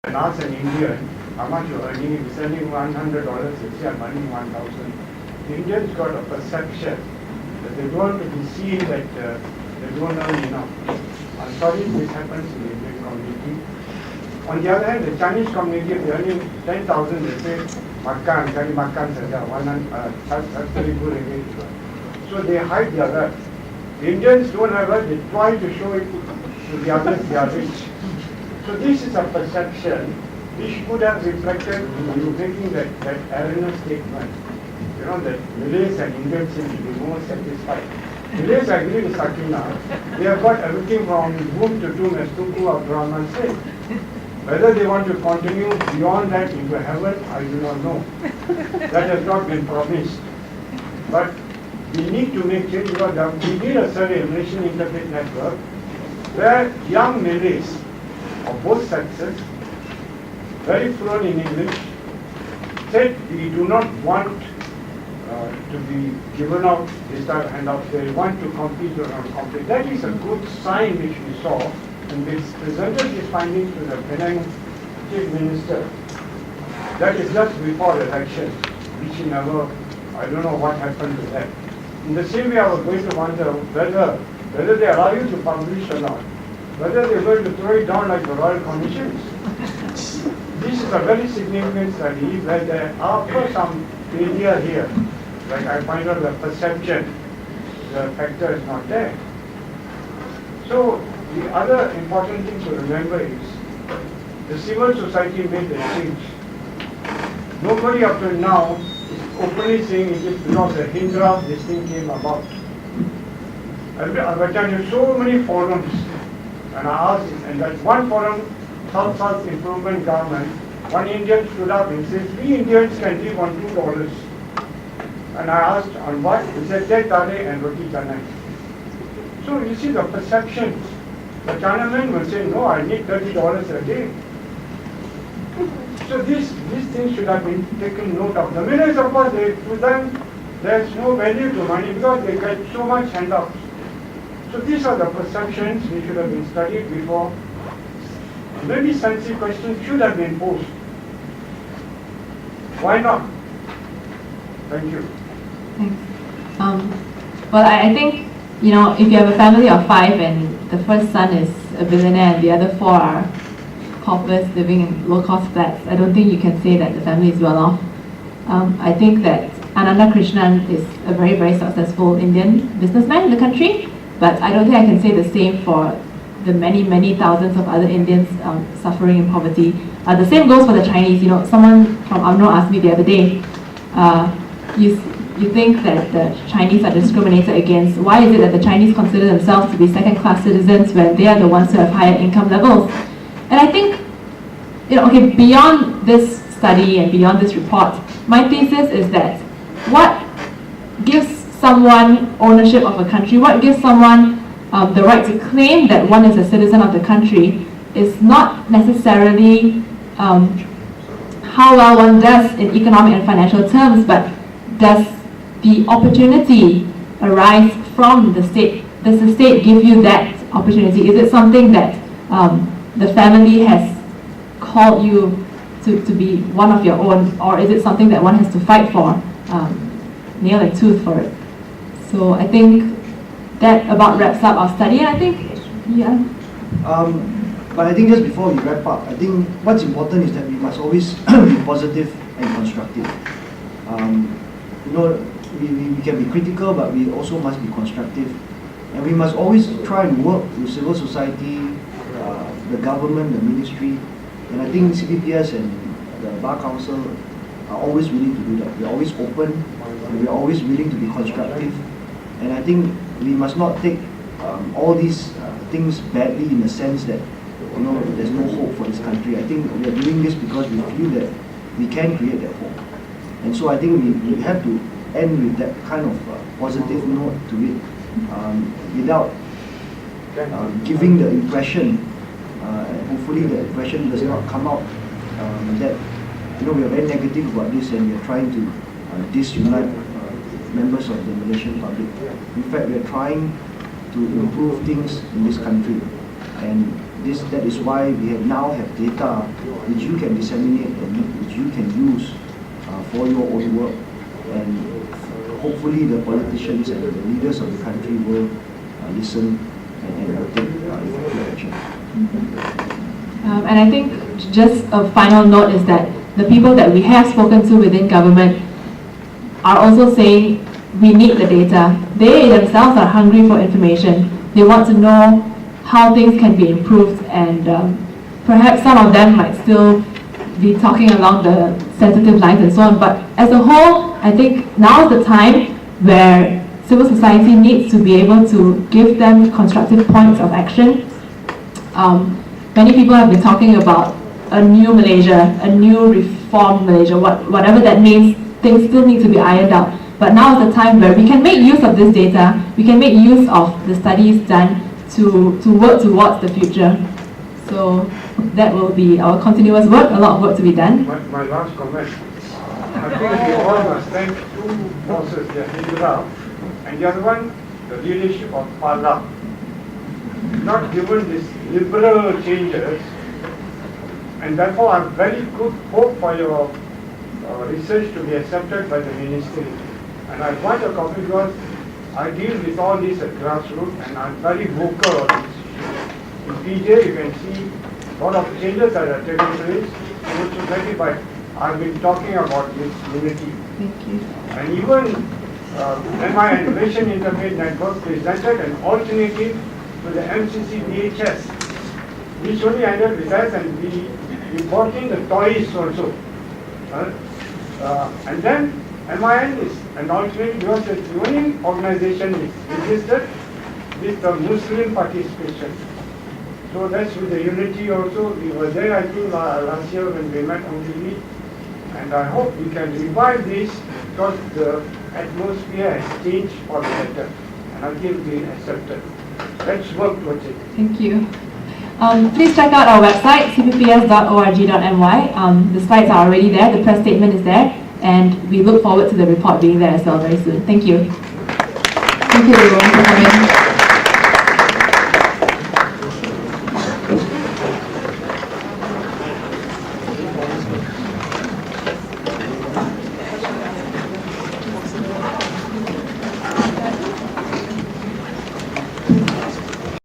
and ask an Indian how much you're earning, if you're earning $100, they say I'm earning 1,000. The Indians got a perception that they don't want to be seen that they don't earn enough. I'm sorry this happens in the Indian community. On the other hand, the Chinese community, if they're earning 10,000, they say, makan, kari makan saja, that's very good again. So they hide their wealth. The Indians don't have wealth, they try to show it to the others they are rich. So this is a perception which could have reflected in you making that erroneous statement. You know, that Malays and Indians seem to be more satisfied. Malays, I agree with Sakina, they have got everything from womb to tomb, as Tuku of Brahman said. Whether they want to continue beyond that into heaven, I do not know. That has not been promised. But we need to make change because we did a survey, Malaysian Interfaith Network, where young Malays of both sexes, very fluent in English, said we do not want to be given out this type of handouts. They want to compete or not compete. That is a good sign which we saw, and we presented these findings to the Penang Chief Minister. That is just before the election, which he never, I don't know what happened to that. In the same way, I was going to wonder whether they allow you to publish or not, whether they're going to throw it down like the Royal Commissions. This is a very significant study where there are some failure here. Like I find out the perception, the factor is not there. So the other important thing to remember is the civil society made the change. Nobody up to now is openly saying it is because the Hindra this thing came about. I've attended so many forums, and I asked, and that one forum, South Improvement Government, one Indian stood up and said, we Indians can live on $2. And I asked, on what? He said, Te Tare and Roti Canai. So you see the perceptions. The Chinaman will say, no, I need $30 a day. So these things should have been taken note of. The Malays, of course, to them, there's no value to money because they get so much handouts. So these are the perceptions which should have been studied before. Maybe sensitive questions should have been posed. Why not? Thank you. Thanks. Well, I think, you know, if you have a family of 5 and the first son is a billionaire and the other 4 are paupers living in low-cost flats, I don't think you can say that the family is well off. I think that Ananda Krishnan is a very, very successful Indian businessman in the country, but I don't think I can say the same for the many, many thousands of other Indians suffering in poverty. The same goes for the Chinese. You know, someone from UMNO asked me the other day, you think that the Chinese are discriminated against. Why is it that the Chinese consider themselves to be second-class citizens when they are the ones who have higher income levels? And I think, you know, okay, beyond this study and beyond this report, my thesis is that what gives someone ownership of a country, what gives someone the right to claim that one is a citizen of the country is not necessarily how well one does in economic and financial terms, but does the opportunity arise from the state? Does the state give you that opportunity? Is it something that the family has called you to be one of your own, or is it something that one has to fight for, nail and tooth for it? So I think that about wraps up our study, and I think, yeah. But I think just before we wrap up, I think what's important is that we must always be positive and constructive. You know, we can be critical, but we also must be constructive. And we must always try and work with civil society, the government, the ministry. And I think CPPS and the Bar Council are always willing to do that. We're always open, and we're always willing to be constructive. And I think we must not take all these things badly in the sense that, you know, there's no hope for this country. I think we are doing this because we feel that we can create that hope. And so I think we have to end with that kind of positive note to it, without giving the impression, and hopefully the impression does not come out that, you know, we are very negative about this and we are trying to disunite members of the Malaysian public. In fact, we are trying to improve things in this country, and that is why we now have data which you can disseminate and which you can use for your own work. And hopefully the politicians and the leaders of the country will listen and will take effective action. And I think just a final note is that the people that we have spoken to within government are also saying we need the data. They themselves are hungry for information. They want to know how things can be improved, and perhaps some of them might still be talking along the sensitive lines and so on. But as a whole, I think now is the time where civil society needs to be able to give them constructive points of action. Many people have been talking about a new Malaysia, a new reformed Malaysia, whatever that means. Things still need to be ironed out. But now is the time where we can make use of this data, we can make use of the studies done to work towards the future. So that will be our continuous work, a lot of work to be done. My last comment. I think we all must thank two forces, the Hindra and the other one, the leadership of Pala. Not given these liberal changes, and therefore I have very good hope for your research to be accepted by the ministry. And I want a copy because I deal with all this at grassroots and I'm very vocal on this issue. In PJ you can see a lot of changes that are taking place in the society, but I've been talking about this unity. Thank you. And even MI Innovation Interfaith Network presented an alternative to the MCC DHS, which only ended with us, and we brought in the toys also. And then MIN is an alternative because it's the only organization is registered with the Muslim participation. So that's with the unity also. We were there, I think, last year when we met on TV. And I hope we can revive this because the atmosphere has changed for the better. And I think we accepted. Let's work towards it. Thank you. Please check out our website, cpps.org.my. The slides are already there, the press statement is there, and we look forward to the report being there as well very soon. Thank you. Thank you everyone for coming.